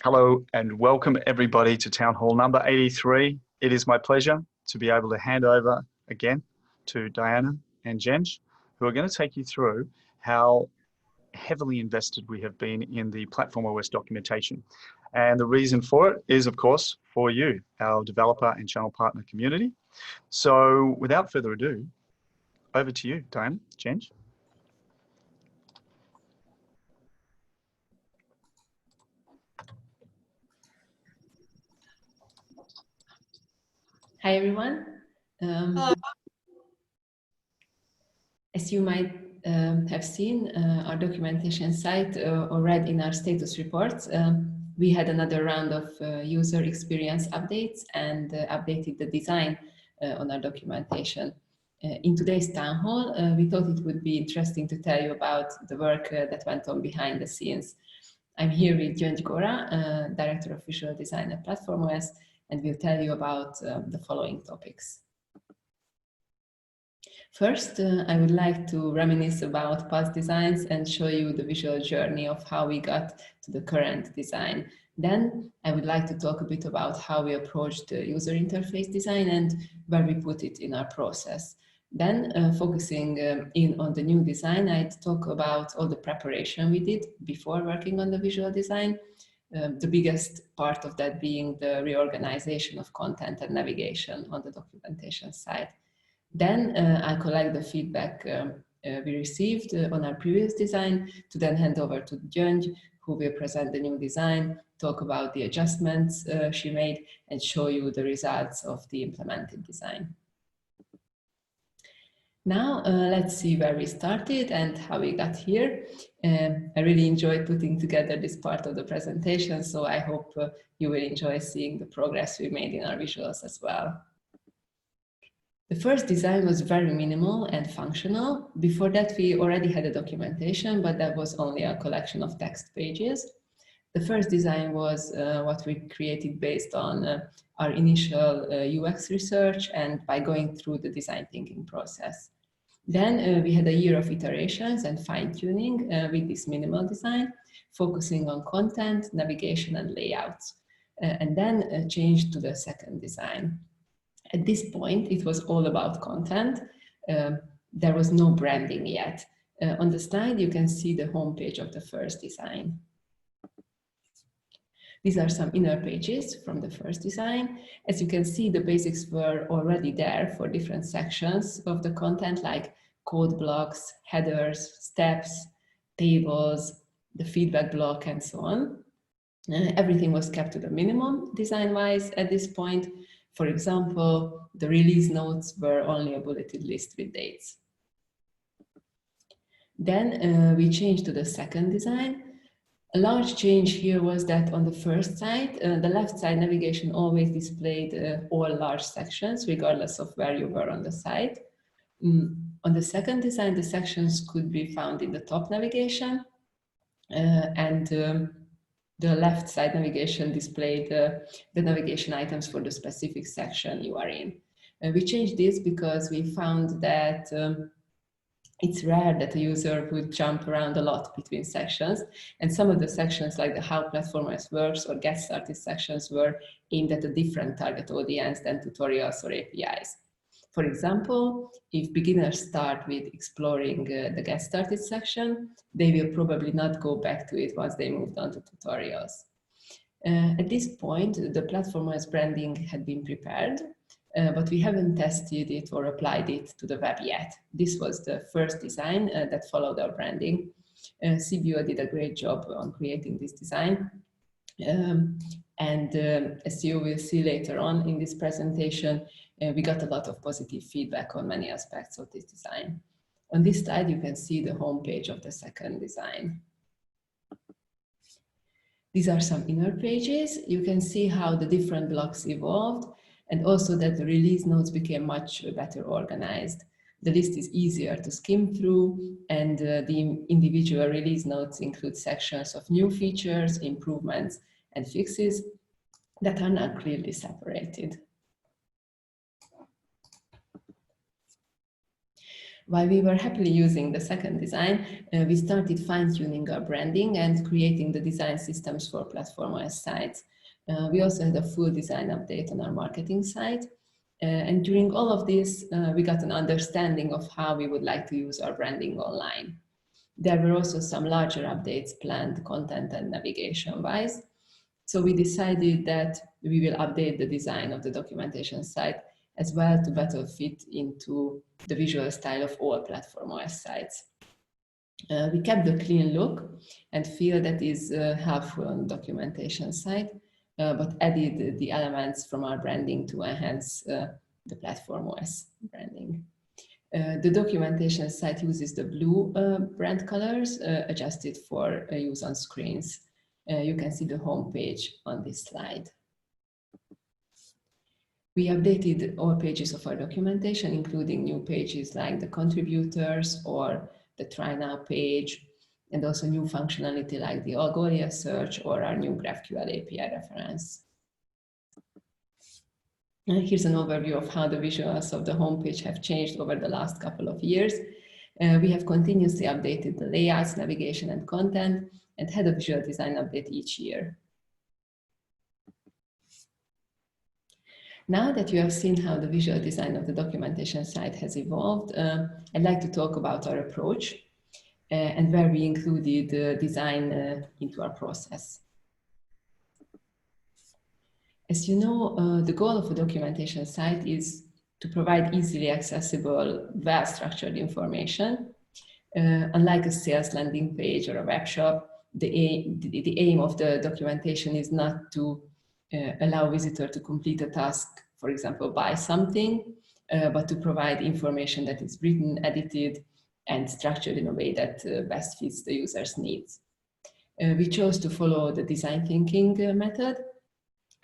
Hello and welcome everybody to Town Hall number 83. It is my pleasure to be able to hand over again to Diana and Jenj, who are going to take you through how heavily invested we have been in the platformOS documentation. And the reason for it is, of course, for you, our developer and channel partner community. So without further ado, over to you, Diana, Jenj. Hi, everyone. As you might have seen, our documentation site or read in our status reports, we had another round of user experience updates and updated the design on our documentation. In today's town hall, we thought it would be interesting to tell you about the work that went on behind the scenes. I'm here with Gyöngy Gora, Director of Visual Design at platformOS, and we'll tell you about the following topics. First, I would like to reminisce about past designs and show you the visual journey of how we got to the current design. Then, I would like to talk a bit about how we approached the user interface design and where we put it in our process. Then, focusing in on the new design, I'd talk about all the preparation we did before working on the visual design. The biggest part of that being the reorganization of content and navigation on the documentation side. Then I'll collect the feedback we received on our previous design to then hand over to Gyöngy, who will present the new design, talk about the adjustments she made, and show you the results of the implemented design. Now, let's see where we started and how we got here. I really enjoyed putting together this part of the presentation, so I hope you will enjoy seeing the progress we made in our visuals as well. The first design was very minimal and functional. Before that, we already had a documentation, but that was only a collection of text pages. The first design was what we created based on our initial UX research and by going through the design thinking process. Then we had a year of iterations and fine-tuning with this minimal design, focusing on content, navigation, and layouts, and then changed to the second design. At this point, it was all about content. There was no branding yet. On the slide, you can see the homepage of the first design. These are some inner pages from the first design. As you can see, the basics were already there for different sections of the content, like code blocks, headers, steps, tables, the feedback block, and so on. Everything was kept to the minimum design-wise at this point. For example, the release notes were only a bulleted list with dates. Then we changed to the second design. A large change here was that on the first side, the left side navigation always displayed all large sections, regardless of where you were on the site. On the second design, the sections could be found in the top navigation, and the left side navigation displayed the navigation items for the specific section you are in. We changed this because we found that it's rare that a user would jump around a lot between sections, and some of the sections like the how platformOS works or get started sections were aimed at a different target audience than tutorials or APIs. For example, if beginners start with exploring the get started section, they will probably not go back to it once they moved on to tutorials. At this point, the platformOS branding had been prepared, but we haven't tested it or applied it to the web yet. This was the first design that followed our branding. CBO did a great job on creating this design. As you will see later on in this presentation, we got a lot of positive feedback on many aspects of this design. On this slide, you can see the homepage of the second design. These are some inner pages. You can see how the different blocks evolved, and also that the release notes became much better organized. The list is easier to skim through, and the individual release notes include sections of new features, improvements, and fixes that are not clearly separated. While we were happily using the second design, we started fine-tuning our branding and creating the design systems for platformOS sites. We also had a full design update on our marketing site. And during all of this, we got an understanding of how we would like to use our branding online. There were also some larger updates planned content and navigation-wise. So we decided that we will update the design of the documentation site as well to better fit into the visual style of all platformOS sites. We kept the clean look and feel that is helpful on the documentation site, but added the elements from our branding to enhance the platformOS branding. The documentation site uses the blue brand colors adjusted for use on screens. You can see the home page on this slide. We updated all pages of our documentation, including new pages like the contributors or the try now page, and also new functionality like the Algolia search or our new GraphQL API reference. Here's an overview of how the visuals of the homepage have changed over the last couple of years. We have continuously updated the layouts, navigation, and content, and had a visual design update each year. Now that you have seen how the visual design of the documentation site has evolved, I'd like to talk about our approach and where we included design into our process. As you know, the goal of a documentation site is to provide easily accessible, well-structured information. Unlike a sales landing page or a web shop, the aim of the documentation is not to allow visitor to complete a task, for example, buy something, but to provide information that is written, edited, and structured in a way that best fits the user's needs. We chose to follow the design thinking method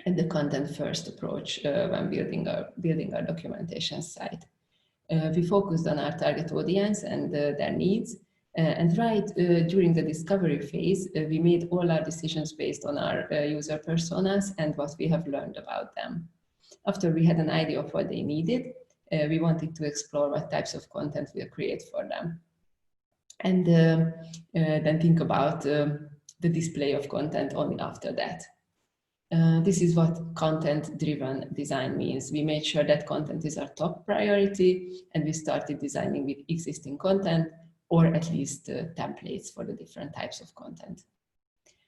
and the content-first approach when building our documentation site. We focused on our target audience and their needs, and right during the discovery phase, we made all our decisions based on our user personas and what we have learned about them. After we had an idea of what they needed, we wanted to explore what types of content we'll create for them. And then think about the display of content only after that. This is what content-driven design means. We made sure that content is our top priority, and we started designing with existing content, or at least templates for the different types of content.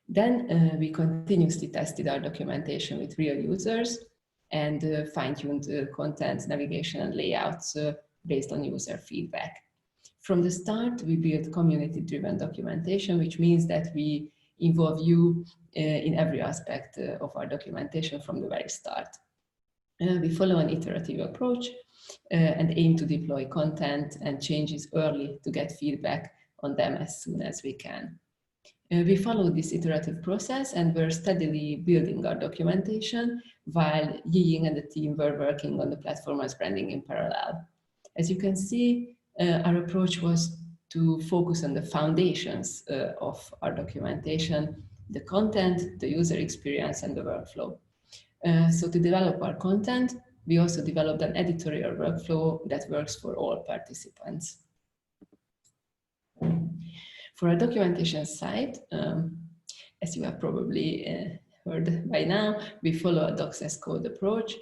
Then we continuously tested our documentation with real users and fine-tuned content, navigation, and layouts based on user feedback. From the start, we built community-driven documentation, which means that we involve you in every aspect of our documentation from the very start. We follow an iterative approach and aim to deploy content and changes early to get feedback on them as soon as we can. We followed this iterative process and were steadily building our documentation while Yiying and the team were working on the platformOS branding in parallel. As you can see, our approach was to focus on the foundations of our documentation, the content, the user experience, and the workflow. So to develop our content, we also developed an editorial workflow that works for all participants. For our documentation site, as you have probably heard by now, we follow a docs as code approach.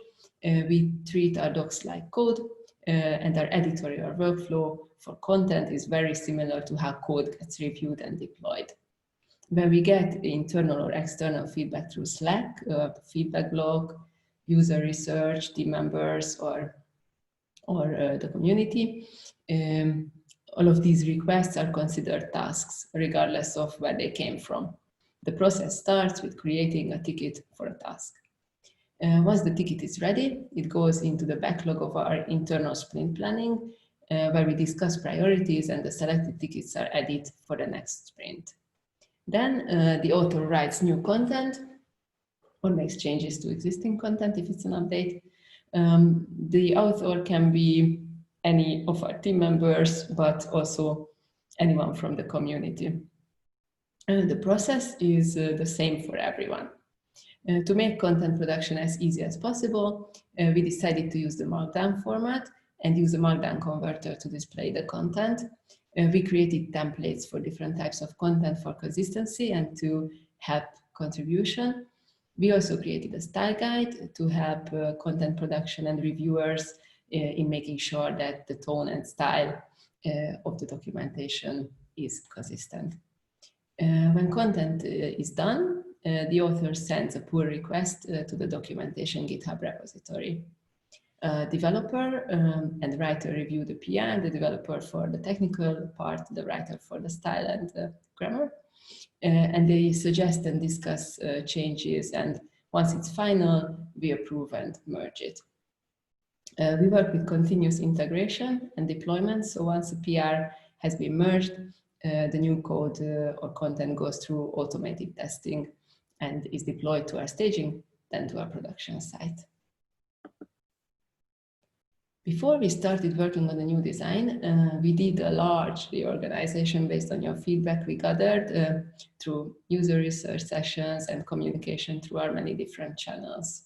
We treat our docs like code, and our editorial workflow for content is very similar to how code gets reviewed and deployed. When we get internal or external feedback through Slack, feedback blog, user research, team members, or the community, all of these requests are considered tasks, regardless of where they came from. The process starts with creating a ticket for a task. Once the ticket is ready, it goes into the backlog of our internal sprint planning, where we discuss priorities and the selected tickets are added for the next sprint. Then the author writes new content or makes changes to existing content if it's an update. The author can be any of our team members, but also anyone from the community. The process is the same for everyone. To make content production as easy as possible, we decided to use the Markdown format, and use a Markdown converter to display the content. We created templates for different types of content for consistency and to help contribution. We also created a style guide to help content production and reviewers in making sure that the tone and style of the documentation is consistent. When content is done, the author sends a pull request to the documentation GitHub repository. Developer and writer review the PR, the developer for the technical part, the writer for the style and grammar. And they suggest and discuss changes, and once it's final, we approve and merge it. We work with continuous integration and deployment, so once a PR has been merged, the new code or content goes through automated testing and is deployed to our staging, then to our production site. Before we started working on the new design, we did a large reorganization based on your feedback we gathered through user research sessions and communication through our many different channels.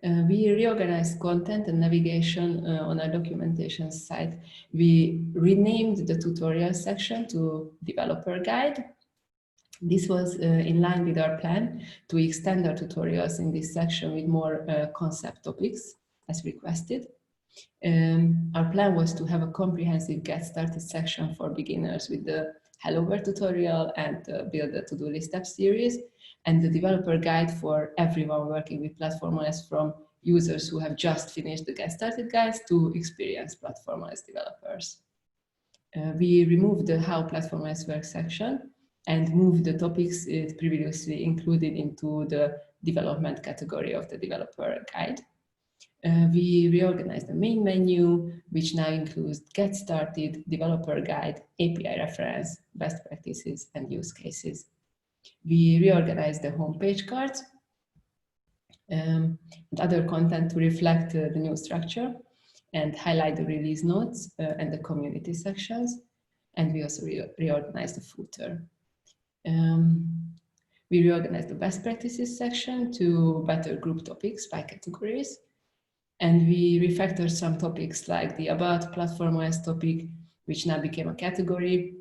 We reorganized content and navigation on our documentation site. We renamed the tutorial section to developer guide. This was in line with our plan to extend our tutorials in this section with more concept topics as requested. Our plan was to have a comprehensive get started section for beginners with the Hello World tutorial and build a to-do list app series, and the developer guide for everyone working with platformOS, from users who have just finished the get started guides to experienced platformOS developers. We removed the How platformOS works section and moved the topics it previously included into the development category of the developer guide. We reorganized the main menu, which now includes Get Started, Developer Guide, API Reference, Best Practices, and Use Cases. We reorganized the homepage cards and other content to reflect the new structure and highlight the release notes and the community sections. And we also reorganized the footer. We reorganized the Best Practices section to better group topics by categories. And we refactored some topics like the About platformOS topic, which now became a category.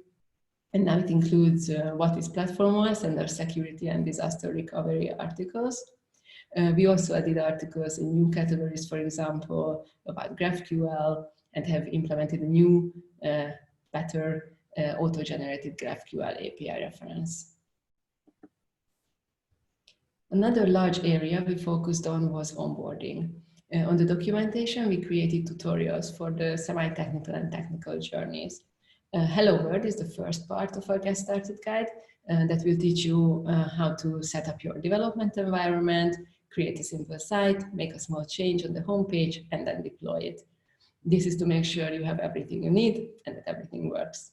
And now it includes what is platformOS and our security and disaster recovery articles. We also added articles in new categories, for example, about GraphQL, and have implemented a new, better auto-generated GraphQL API reference. Another large area we focused on was onboarding. On the documentation, we created tutorials for the semi-technical and technical journeys. Hello World is the first part of our Get Started guide that will teach you how to set up your development environment, create a simple site, make a small change on the homepage, and then deploy it. This is to make sure you have everything you need and that everything works.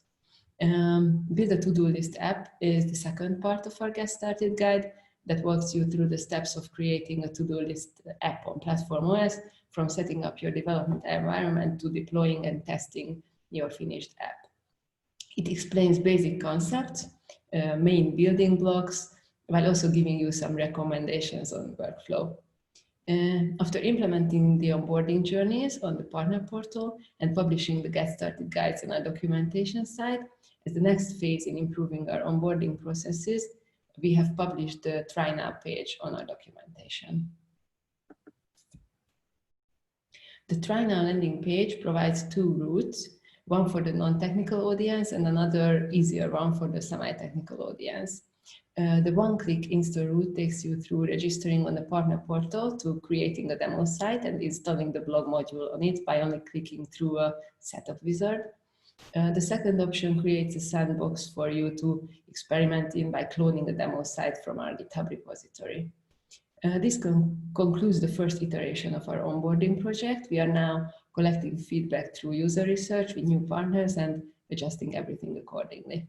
Build a to-do list app is the second part of our Get Started guide that walks you through the steps of creating a to-do list app on platformOS, from setting up your development environment to deploying and testing your finished app. It explains basic concepts, main building blocks, while also giving you some recommendations on workflow. After implementing the onboarding journeys on the partner portal and publishing the Get Started guides on our documentation site, as the next phase in improving our onboarding processes, we have published the Try Now page on our documentation. The Try Now landing page provides two routes, one for the non-technical audience and another easier one for the semi-technical audience. The one-click install route takes you through registering on the partner portal to creating a demo site and installing the blog module on it by only clicking through a setup wizard. The second option creates a sandbox for you to experiment in by cloning a demo site from our GitHub repository. This concludes the first iteration of our onboarding project. We are now collecting feedback through user research with new partners and adjusting everything accordingly.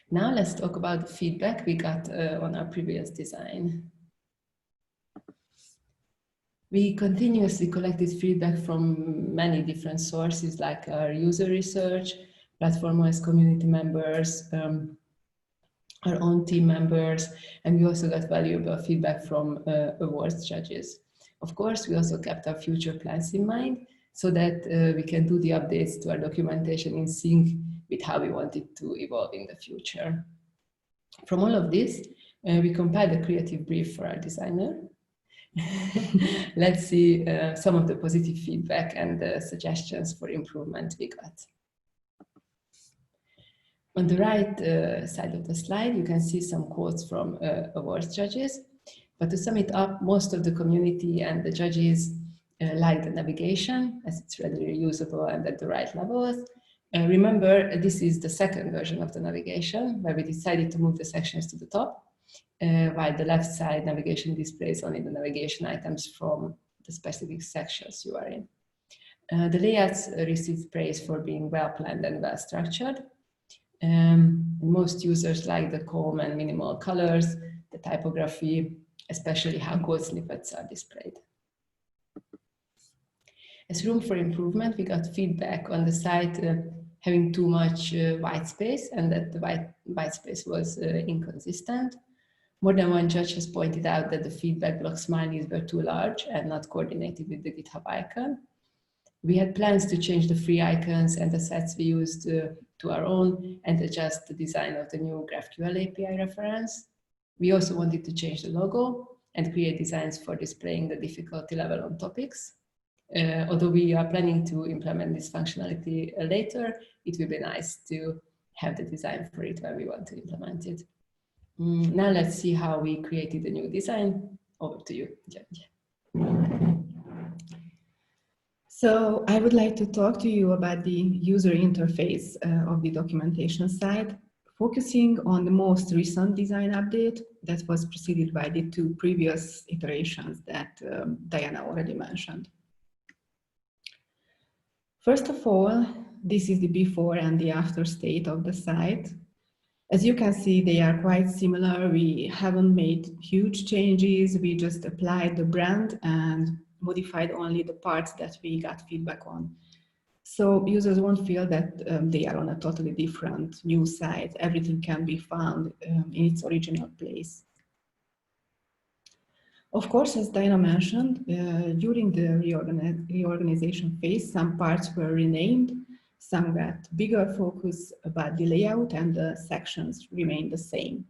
Now let's talk about the feedback we got on our previous design. We continuously collected feedback from many different sources, like our user research, platformOS community members, our own team members, and we also got valuable feedback from awards judges. Of course, we also kept our future plans in mind so that we can do the updates to our documentation in sync with how we want it to evolve in the future. From all of this, we compiled a creative brief for our designer. Let's see some of the positive feedback and suggestions for improvement we got. On the right side of the slide, you can see some quotes from awards judges. But to sum it up, most of the community and the judges like the navigation, as it's readily usable and at the right levels. Remember, this is the second version of the navigation, where we decided to move the sections to the top, while the left side navigation displays only the navigation items from the specific sections you are in. The layouts received praise for being well planned and well structured. Most users like the calm and minimal colors, the typography, especially how code snippets are displayed. As room for improvement, we got feedback on the site having too much white space and that the white space was inconsistent. More than one judge has pointed out that the feedback block smileys were too large and not coordinated with the GitHub icon. We had plans to change the free icons and the sets we used to our own and adjust the design of the new GraphQL API reference. We also wanted to change the logo and create designs for displaying the difficulty level on topics. Although we are planning to implement this functionality later, it will be nice to have the design for it when we want to implement it. Now let's see how we created the new design. Over to you, Jen. So I would like to talk to you about the user interface of the documentation side, focusing on the most recent design update that was preceded by the two previous iterations that Diana already mentioned. First of all, this is the before and the after state of the site. As you can see, they are quite similar. We haven't made huge changes. We just applied the brand and modified only the parts that we got feedback on. So users won't feel that they are on a totally different new site. Everything can be found in its original place. Of course, as Diana mentioned, during the reorganization phase, some parts were renamed, some got bigger focus about the layout, and the sections remained the same.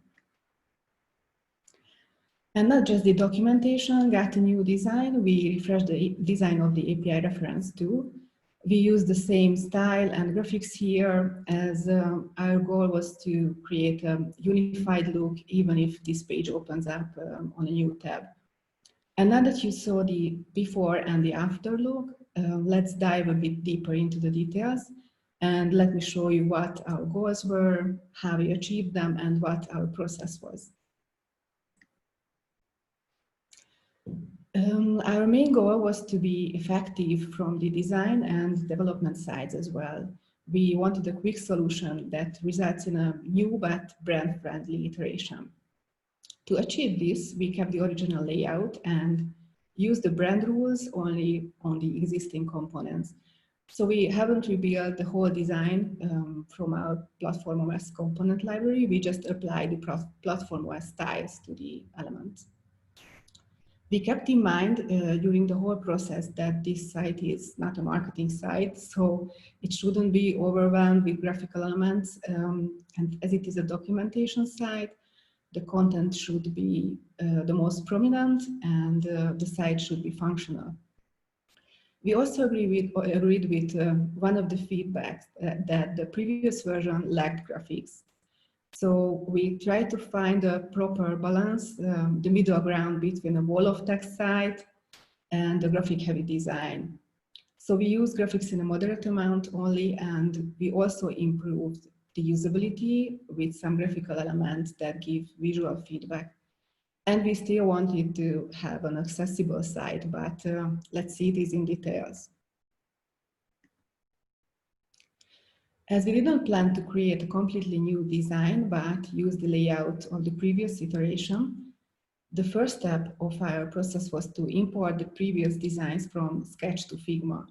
And not just the documentation got a new design, we refreshed the design of the API reference too. We used the same style and graphics here, as our goal was to create a unified look, even if this page opens up on a new tab. And now that you saw the before and the after look, let's dive a bit deeper into the details. And let me show you what our goals were, how we achieved them, and what our process was. Our main goal was to be effective from the design and development sides as well. We wanted a quick solution that results in a new but brand-friendly iteration. To achieve this, we kept the original layout and used the brand rules only on the existing components. So we haven't rebuilt the whole design from our platformOS component library. We just applied the platformOS styles to the elements. We kept in mind during the whole process that this site is not a marketing site, so it shouldn't be overwhelmed with graphical elements. And as it is a documentation site, the content should be the most prominent, and the site should be functional. We also agreed with one of the feedbacks that the previous version lacked graphics. So we tried to find a proper balance, the middle ground between a wall of text site and a graphic heavy design. So we used graphics in a moderate amount only, and we also improved the usability with some graphical elements that give visual feedback. And we still wanted to have an accessible site, but let's see this in details. As we didn't plan to create a completely new design, but use the layout of the previous iteration, the first step of our process was to import the previous designs from Sketch to Figma.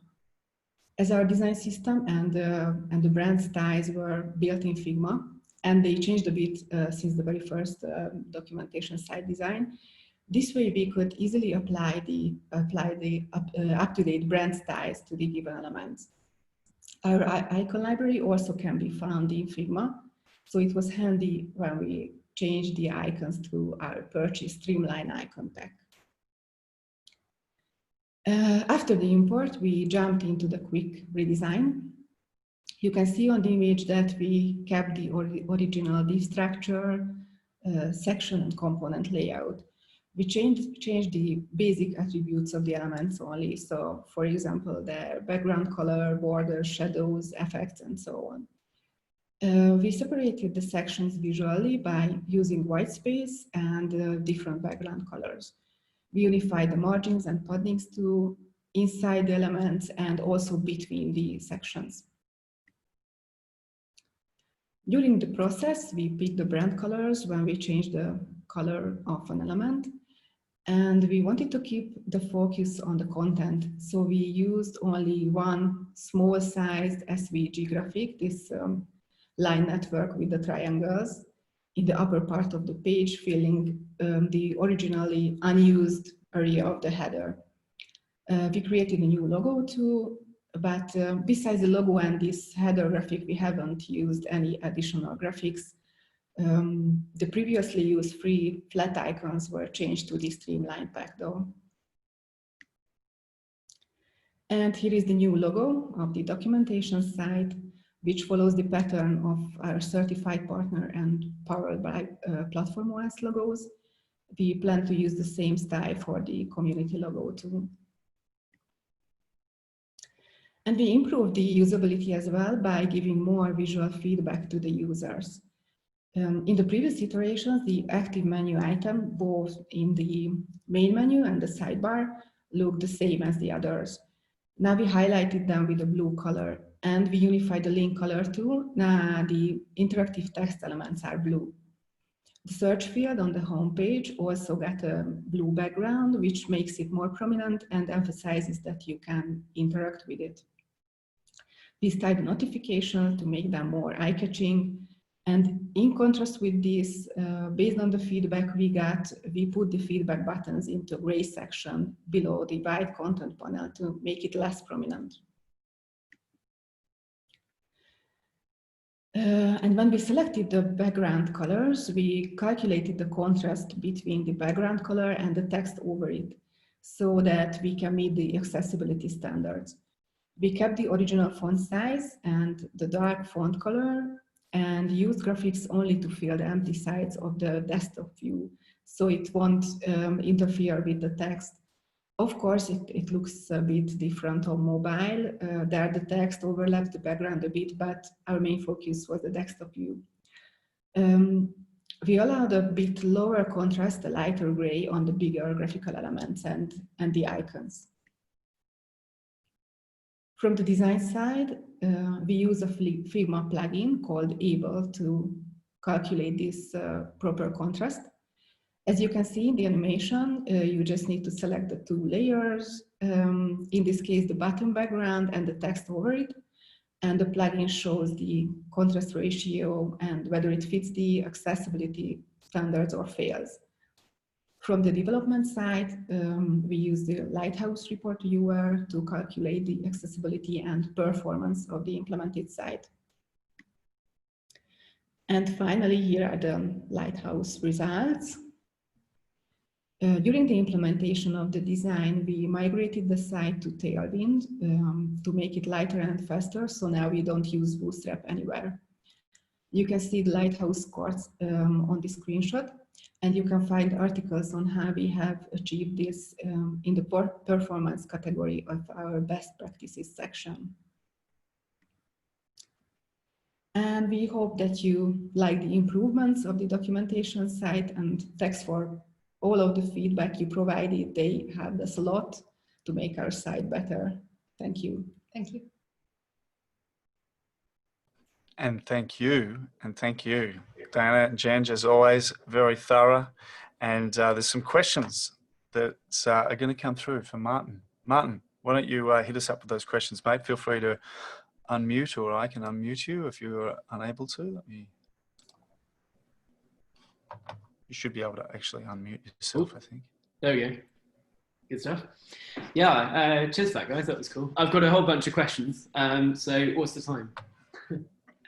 As our design system and the brand styles were built in Figma, and they changed a bit since the very first documentation site design, This way, we could easily apply the up-to-date brand styles to the given elements. Our icon library also can be found in Figma, so it was handy when we changed the icons to our purchase streamline icon pack. After the import, we jumped into the quick redesign. You can see on the image that we kept the original div structure, section and component layout. We changed the basic attributes of the elements only. So for example, their background color, borders, shadows, effects, and so on. We separated the sections visually by using white space and different background colors. We unified the margins and paddings to inside the elements and also between the sections. During the process, we picked the brand colors when we changed the color of an element. And we wanted to keep the focus on the content. So we used only one small sized SVG graphic, this line network with the triangles in the upper part of the page, filling the originally unused area of the header. We created a new logo too, but besides the logo and this header graphic, we haven't used any additional graphics. The previously used free flat icons were changed to this streamline pack though. And here is the new logo of the documentation site, which follows the pattern of our certified partner and powered by platformOS logos. We plan to use the same style for the community logo too. And we improved the usability as well by giving more visual feedback to the users. In the previous iterations, the active menu item, both in the main menu and the sidebar, looked the same as the others. Now we highlighted them with a blue color, and we unified the link color too. Now the interactive text elements are blue. The search field on the home page also got a blue background, which makes it more prominent and emphasizes that you can interact with it. We styled the notifications to make them more eye-catching. And in contrast with this, based on the feedback we got, we put the feedback buttons into a gray section below the white content panel to make it less prominent. And when we selected the background colors, we calculated the contrast between the background color and the text over it so that we can meet the accessibility standards. We kept the original font size and the dark font color and used graphics only to fill the empty sides of the desktop view, so it won't interfere with the text. Of course, it looks a bit different on mobile. There the text overlaps the background a bit, but our main focus was the desktop view. We allowed a bit lower contrast, a lighter gray on the bigger graphical elements and the icons. From the design side, we use a Figma plugin called Able to calculate this proper contrast. As you can see in the animation, you just need to select the two layers, in this case, the bottom background and the text over it. And the plugin shows the contrast ratio and whether it fits the accessibility standards or fails. From the development side, we use the Lighthouse report viewer to calculate the accessibility and performance of the implemented site. And finally, here are the Lighthouse results. During the implementation of the design, we migrated the site to Tailwind to make it lighter and faster. So now we don't use Bootstrap anywhere. You can see the Lighthouse scores on the screenshot, and you can find articles on how we have achieved this in the performance category of our best practices section. And we hope that you like the improvements of the documentation site, and thanks for all of the feedback you provided. They helped us a lot to make our site better. Thank you. Thank you. And thank you. And thank you. Diana and Jen, as always, very thorough. And there's some questions that are going to come through from Martin. Martin, why don't you hit us up with those questions, mate? Feel free to unmute, or I can unmute you if you're unable to. You should be able to actually unmute yourself, I think. There we go. Good stuff. Yeah, cheers for that, guys. That was cool. I've got a whole bunch of questions. So what's the time?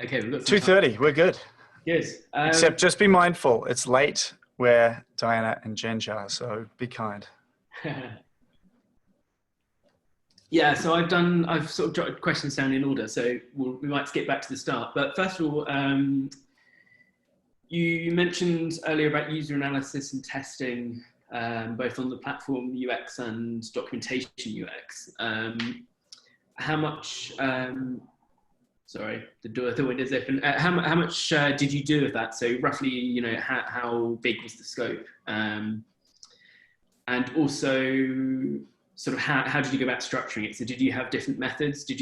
Okay, we've got some 2:30. We're good. Good. Except just be mindful. It's late where Diana and Jen are, so be kind. Yeah, so I've sort of jotted questions down in order, so we might skip back to the start. But first of all, you mentioned earlier about user analysis and testing, both on the platform UX and documentation UX. How much, sorry, the window's open. How much did you do of that? So roughly, you know, how big was the scope? And also, sort of how did you go about structuring it? So did you have different methods? Did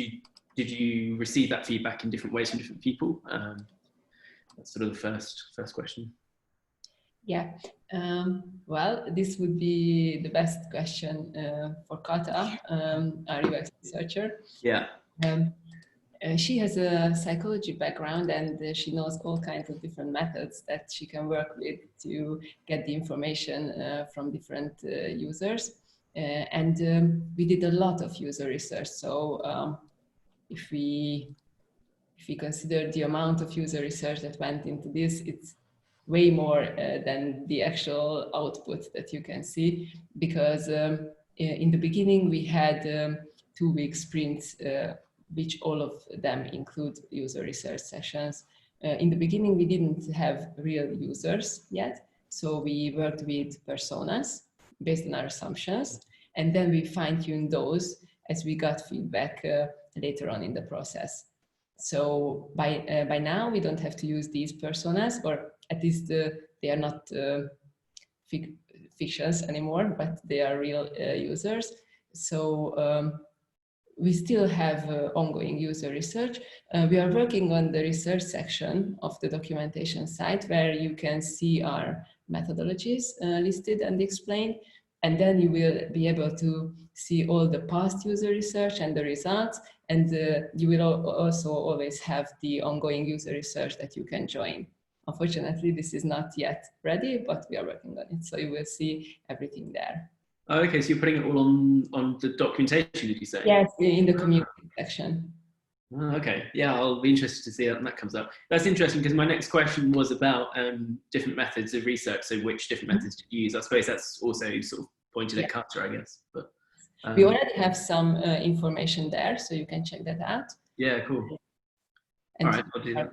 you receive that feedback in different ways from different people? That's sort of the first question. Yeah, well, this would be the best question for Kata, our UX researcher. Yeah. She has a psychology background, and she knows all kinds of different methods that she can work with to get the information from different users. And we did a lot of user research. So if we consider the amount of user research that went into this, it's way more than the actual output that you can see, because in the beginning we had 2-week sprints, which all of them include user research sessions. In the beginning, we didn't have real users yet, so we worked with personas based on our assumptions, and then we fine-tuned those as we got feedback later on in the process. So by now, we don't have to use these personas, or at least they are not fictions anymore, but they are real users. So we still have ongoing user research. We are working on the research section of the documentation site, where you can see our methodologies listed and explained. And then you will be able to see all the past user research and the results. And you will also always have the ongoing user research that you can join. Unfortunately, this is not yet ready, but we are working on it. So you will see everything there. Oh, okay, so you're putting it all on the documentation, did you say? Yes, in the community section. Oh, okay, yeah, I'll be interested to see how that comes up. That's interesting, because my next question was about different methods of research. So which different methods did you use? I suppose that's also sort of pointed at Kata, I guess. But we already have some information there, so you can check that out. Yeah, cool. And all right, I'll do that.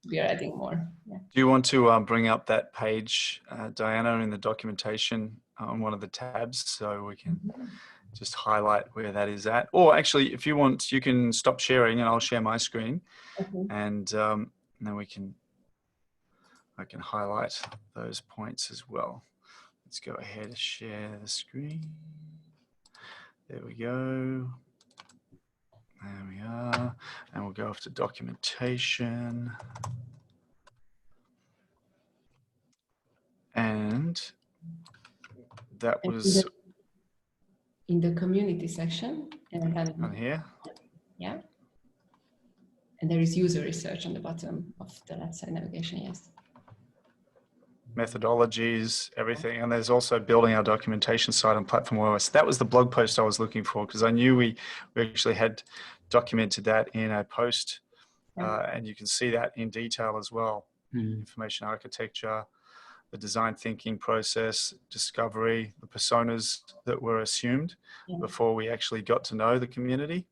We are adding more. Yeah. Do you want to bring up that page, Diana, in the documentation on one of the tabs, so we can just highlight where that is at? Or actually, if you want, you can stop sharing and I'll share my screen. Okay. And then I can highlight those points as well. Let's go ahead and share the screen. There we go. There we are. And we'll go off to documentation. And that was in the community section. And on here. Yeah. And there is user research on the bottom of the left side navigation, yes. Methodologies, everything. And there's also building our documentation site on platformOS. That was the blog post I was looking for, because I knew we actually had documented that in a post. And you can see that in detail as well. Information architecture, the design thinking process, discovery, the personas that were assumed before we actually got to know the community.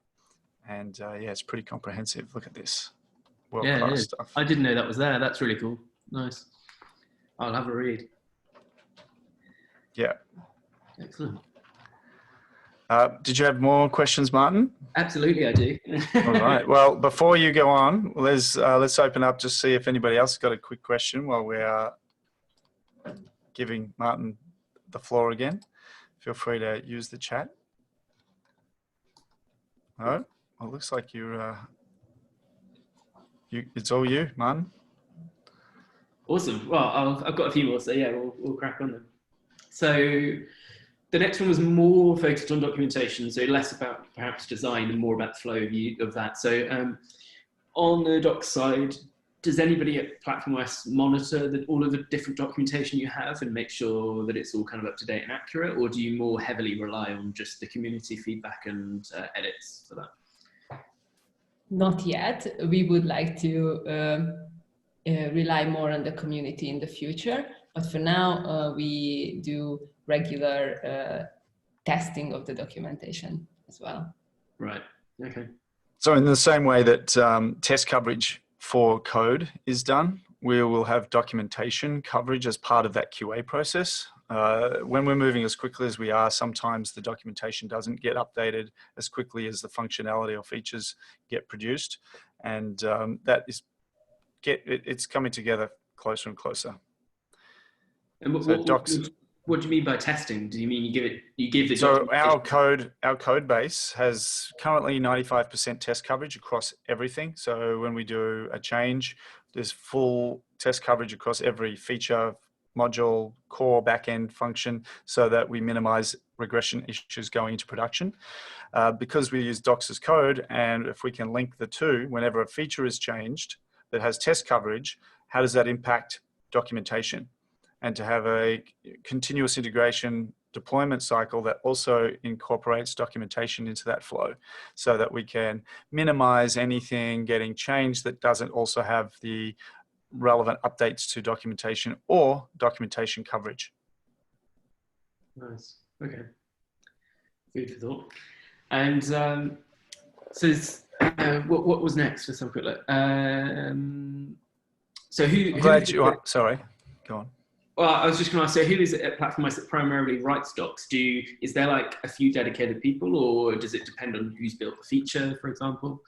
And yeah, it's pretty comprehensive. Look at this. World-class stuff. I didn't know that was there. That's really cool. Nice. I'll have a read. Yeah. Excellent. Did you have more questions, Martin? Absolutely, I do. All right. Well, before you go on, let's open up to see if anybody else has got a quick question while we are giving Martin the floor again. Feel free to use the chat. No? Well, it looks like it's all you, Martin. Awesome. Well, I've got a few more, so yeah, we'll crack on then. So the next one was more focused on documentation, so less about perhaps design and more about the flow of that. So on the doc side, does anybody at platformOS monitor all of the different documentation you have and make sure that it's all kind of up to date and accurate, or do you more heavily rely on just the community feedback and edits for that? Not yet. We would like to rely more on the community in the future, but for now we do regular testing of the documentation as well. Right. Okay. So in the same way that test coverage for code is done, we will have documentation coverage as part of that QA process. When we're moving as quickly as we are, sometimes the documentation doesn't get updated as quickly as the functionality or features get produced, and it's coming together closer and closer. And what do you mean by testing? Do you mean you give the So our code base has currently 95% test coverage across everything. So when we do a change, there's full test coverage across every feature, module, core, backend function, so that we minimize regression issues going into production. Because we use Docs as code, and if we can link the two, whenever a feature is changed that has test coverage, how does that impact documentation? And to have a continuous integration deployment cycle that also incorporates documentation into that flow, so that we can minimize anything getting changed that doesn't also have the relevant updates to documentation or documentation coverage. Nice. Okay. Food for thought. And so what was next? Let's have a quick look. So sorry, go on. Well, I was just going to ask, so who is it at platformOS that primarily writes docs? Is there like a few dedicated people, or does it depend on who's built the feature, for example?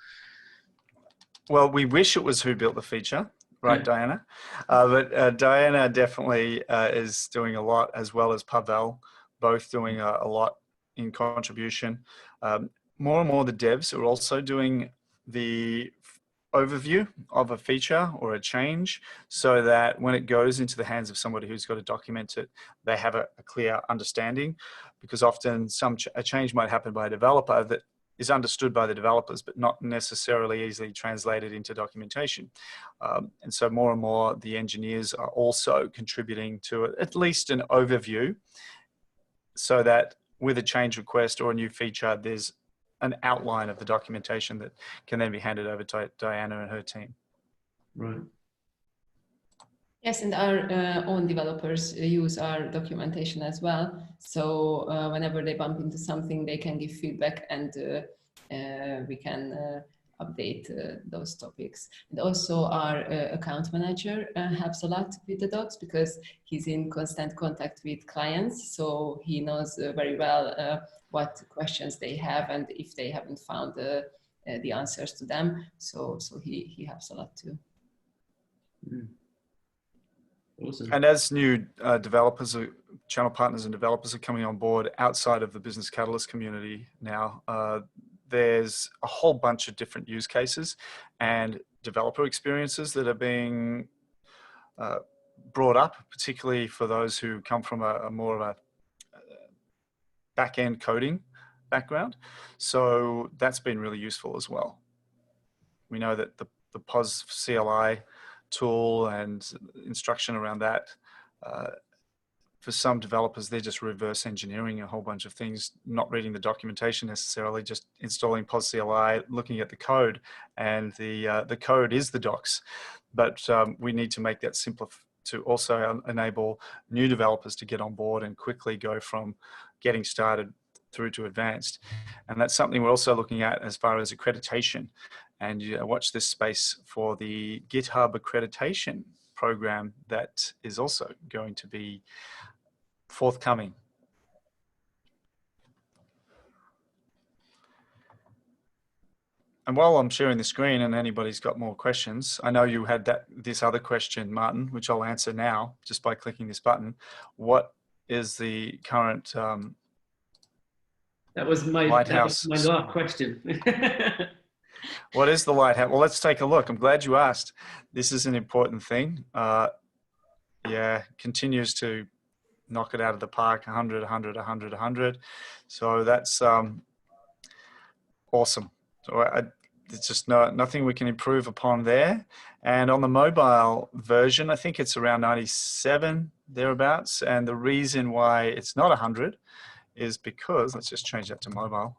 Well, we wish it was who built the feature, right, Diana? But Diana definitely is doing a lot, as well as Pavel, both doing a lot in contribution. More and more the devs are also doing the overview of a feature or a change, so that when it goes into the hands of somebody who's got to document it, they have a clear understanding, because often a change might happen by a developer that is understood by the developers, but not necessarily easily translated into documentation. And so more and more the engineers are also contributing to at least an overview, so that with a change request or a new feature, there's an outline of the documentation that can then be handed over to Diana and her team. Right. Yes, and our own developers use our documentation as well. So whenever they bump into something, they can give feedback, and we can update those topics. And also our account manager helps a lot with the docs, because he's in constant contact with clients. So he knows very well what questions they have, and if they haven't found the answers to them. So he helps a lot too. Mm. Awesome. And as new developers, channel partners and developers are coming on board outside of the Business Catalyst community now, there's a whole bunch of different use cases and developer experiences that are being brought up, particularly for those who come from a more of a back-end coding background. So that's been really useful as well. We know that the POS CLI tool and instruction around that, for some developers, they're just reverse engineering a whole bunch of things, not reading the documentation necessarily, just installing POS CLI, looking at the code, and the code is the docs. But we need to make that simpler to also enable new developers to get on board and quickly go from getting started through to advanced. And that's something we're also looking at as far as accreditation. And watch this space for the GitHub accreditation program that is also going to be forthcoming. And while I'm sharing the screen and anybody's got more questions, I know you had this other question, Martin, which I'll answer now just by clicking this button. What is the current that was my Lighthouse? That was my last question. What is the Lighthouse? Well, let's take a look. I'm glad you asked. This is an important thing. Yeah, continues to knock it out of the park, 100, 100, 100, 100. So that's awesome. So there's just nothing we can improve upon there. And on the mobile version, I think it's around 97 thereabouts. And the reason why it's not 100 is because, let's just change that to mobile,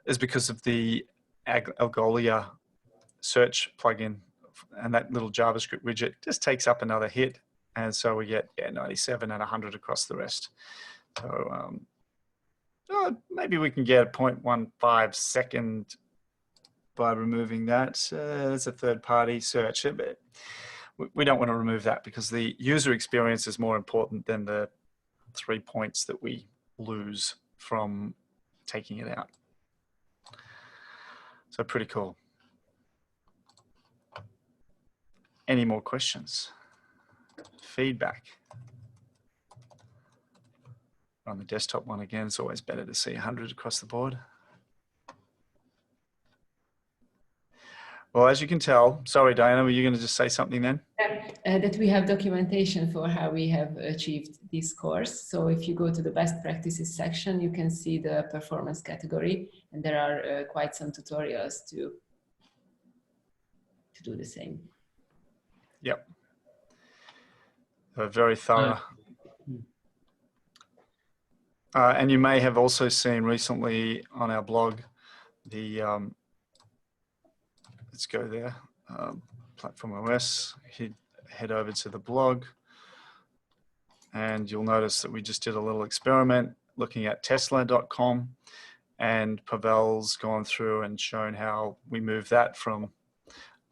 is because of the Algolia search plugin, and that little JavaScript widget just takes up another hit. And so we get 97 and 100 across the rest. So maybe we can get a 0.15 second by removing that. It's a third-party search. But we don't want to remove that because the user experience is more important than the 3 points that we lose from taking it out. So pretty cool. Any more questions? Feedback? On the desktop one again, it's always better to see 100 across the board. Well, as you can tell, sorry, Diana, were you going to just say something then? That we have documentation for how we have achieved this course. So if you go to the best practices section, you can see the performance category, and there are quite some tutorials to do the same. Yep. Very thorough. And you may have also seen recently on our blog, the, let's go there, platformOS, head over to the blog, and you'll notice that we just did a little experiment looking at Tesla.com, and Pavel's gone through and shown how we move that from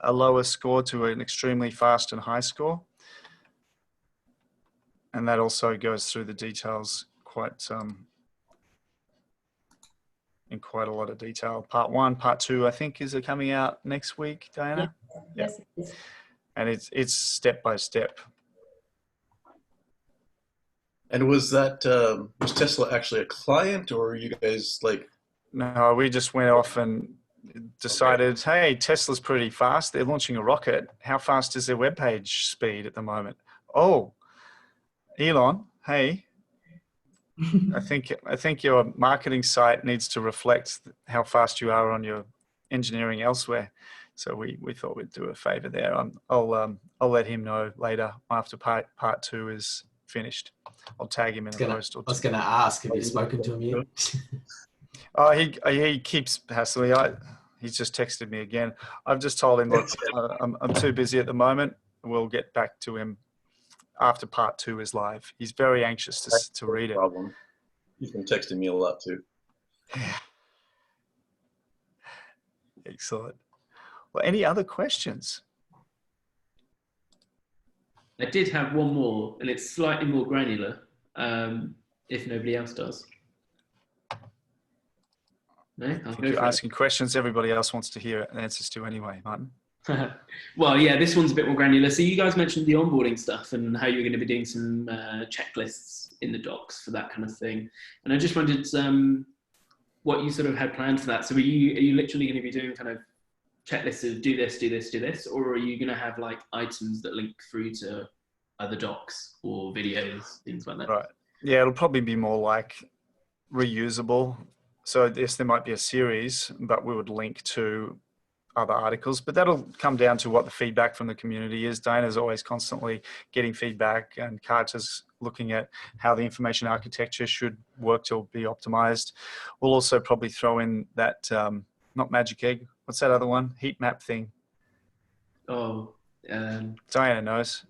a lower score to an extremely fast and high score. And that also goes through the details in quite a lot of detail. Part 1, part 2, I think, is coming out next week, Diana? Yeah. Yes, it is. And it's step by step. And was that was Tesla actually a client, or you guys like? No, we just went off and decided, hey, Tesla's pretty fast. They're launching a rocket. How fast is their web page speed at the moment? Oh, Elon, hey, I think your marketing site needs to reflect how fast you are on your engineering elsewhere. So we thought we'd do a favor there. I'll let him know later after part 2 is finished. I'll tag him in a post or two. I was going to ask, have you spoken to him yet? Oh, he keeps hassling me. He's just texted me again. I've just told him, look, I'm too busy at the moment. We'll get back to him after part 2 is live. He's very anxious to read it. Problem. He's been texting me a lot too. Excellent. Well, any other questions? I did have one more, and it's slightly more granular, if nobody else does. No? You're asking questions everybody else wants to hear answers to anyway, Martin. Well, yeah, this one's a bit more granular. So you guys mentioned the onboarding stuff and how you're going to be doing some checklists in the docs for that kind of thing. And I just wondered what you sort of had planned for that. So are you literally going to be doing kind of checklists of do this, do this, do this, or are you going to have like items that link through to other docs or videos, things like that? Right. Yeah, it'll probably be more like reusable. So yes, there might be a series, but we would link to other articles, but that'll come down to what the feedback from the community is. Dana's always constantly getting feedback, and Carter's looking at how the information architecture should work to be optimized. We'll also probably throw in that, not Magic Egg, what's that other one? Heat map thing. Oh, Diana knows.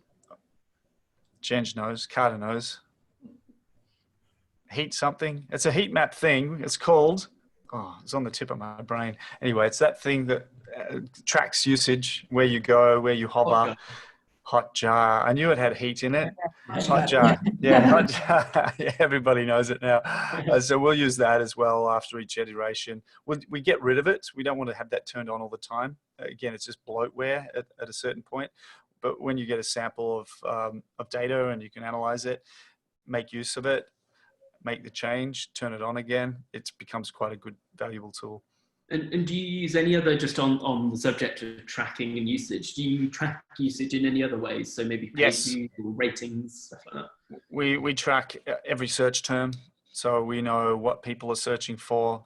Jenge knows. Carter knows. Heat something. It's a heat map thing. It's called, oh, it's on the tip of my brain. Anyway, it's that thing that tracks usage, where you go, where you hover. Hotjar. I knew it had heat in it. Hotjar. Yeah, Hotjar. Yeah, everybody knows it now. So we'll use that as well after each iteration. We get rid of it. We don't want to have that turned on all the time. Again, it's just bloatware at a certain point. But when you get a sample of data and you can analyze it, make use of it, make the change, turn it on again, it becomes quite a good, valuable tool. And do you use any other, just on the subject of tracking and usage, do you track usage in any other ways? So maybe page views or ratings, stuff like that? We track every search term. So we know what people are searching for.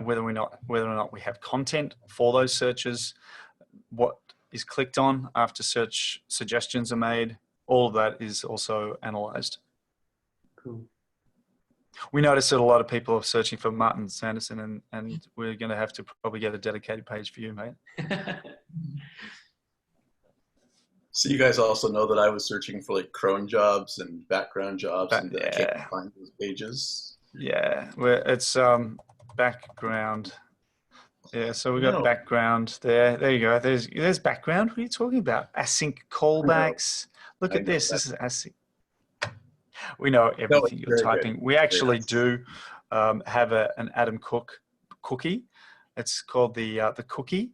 whether or not we have content for those searches, what is clicked on after search suggestions are made. All of that is also analyzed. Cool. We noticed that a lot of people are searching for Martin Sanderson, and we're going to have to probably get a dedicated page for you, mate. So you guys also know that I was searching for like cron jobs and background jobs, and I can't find those pages. Yeah, it's background. Yeah, so we got background there. There you go. There's background. What are you talking about? Async callbacks. Look at this. This is async. We know everything you're typing. Good. We actually do have an Adam Cook cookie. It's called the cookie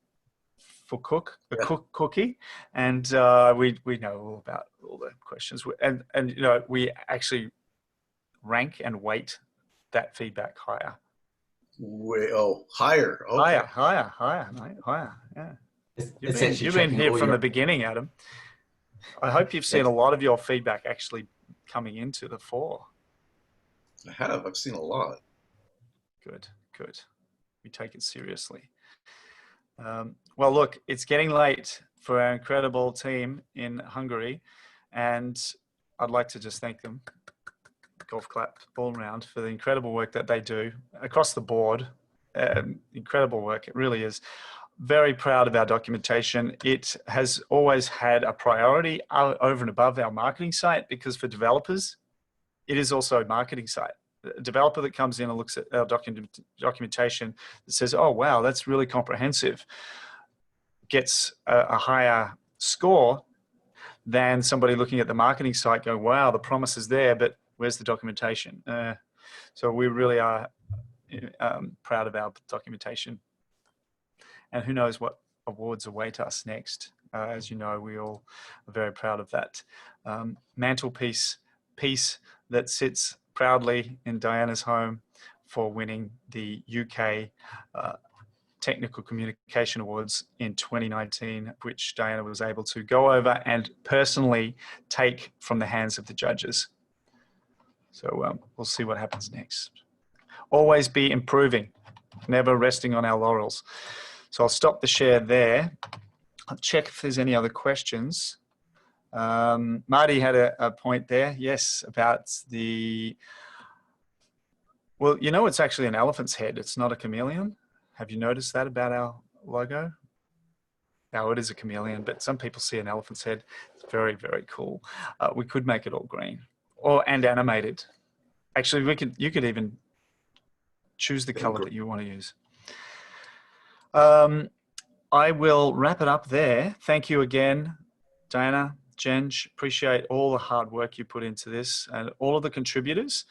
for cook, the cook cookie, and we know all about all the questions. And you know, we actually rank and weight that feedback higher. Higher. Okay. Higher, mate, higher. Yeah. You've been here from the beginning, Adam. I hope you've seen a lot of your feedback actually coming into the fore. I have. I've seen a lot. Good. We take it seriously. Well, look, it's getting late for our incredible team in Hungary, and I'd like to just thank them, golf clap all around, for the incredible work that they do across the board. Incredible work, it really is. Very proud of our documentation. It has always had a priority over and above our marketing site, because for developers, it is also a marketing site. A developer that comes in and looks at our documentation that says, oh, wow, that's really comprehensive, gets a higher score than somebody looking at the marketing site going, wow, the promise is there, but where's the documentation? So we really are proud of our documentation. And who knows what awards await us next. As you know, we all are very proud of that mantelpiece piece that sits proudly in Diana's home for winning the UK Technical Communication Awards in 2019, which Diana was able to go over and personally take from the hands of the judges. So we'll see what happens next. Always be improving, never resting on our laurels. So I'll stop the share there. I'll check if there's any other questions. Marty had a point there, yes, about the, well, you know, it's actually an elephant's head. It's not a chameleon. Have you noticed that about our logo? Now it is a chameleon, but some people see an elephant's head. It's very, very cool. We could make it all green and animated. Actually, you could even choose the color that you want to use. I will wrap it up there. Thank you again, Diana, Jenge. Appreciate all the hard work you put into this and all of the contributors.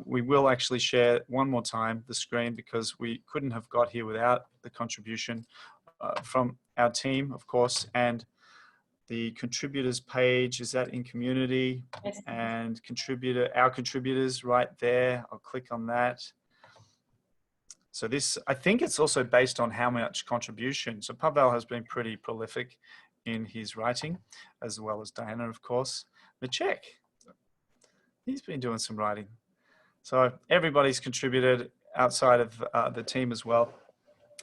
We will actually share one more time the screen, because we couldn't have got here without the contribution from our team, of course, and the contributors page is that in community, and our contributors right there. I'll click on that. So this, I think it's also based on how much contribution. So Pavel has been pretty prolific in his writing, as well as Diana, of course. Maciek, he's been doing some writing. So everybody's contributed outside of the team as well.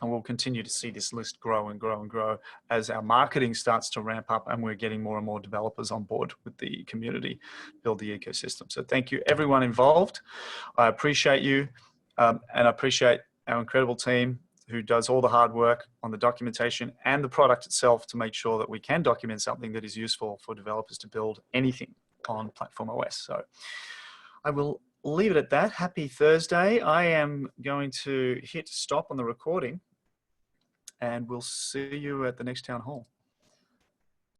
And we'll continue to see this list grow and grow and grow as our marketing starts to ramp up and we're getting more and more developers on board with the community, build the ecosystem. So thank you, everyone involved. I appreciate you, and I appreciate our incredible team who does all the hard work on the documentation and the product itself to make sure that we can document something that is useful for developers to build anything on platformOS. So I will leave it at that. Happy Thursday. I am going to hit stop on the recording, and we'll see you at the next town hall.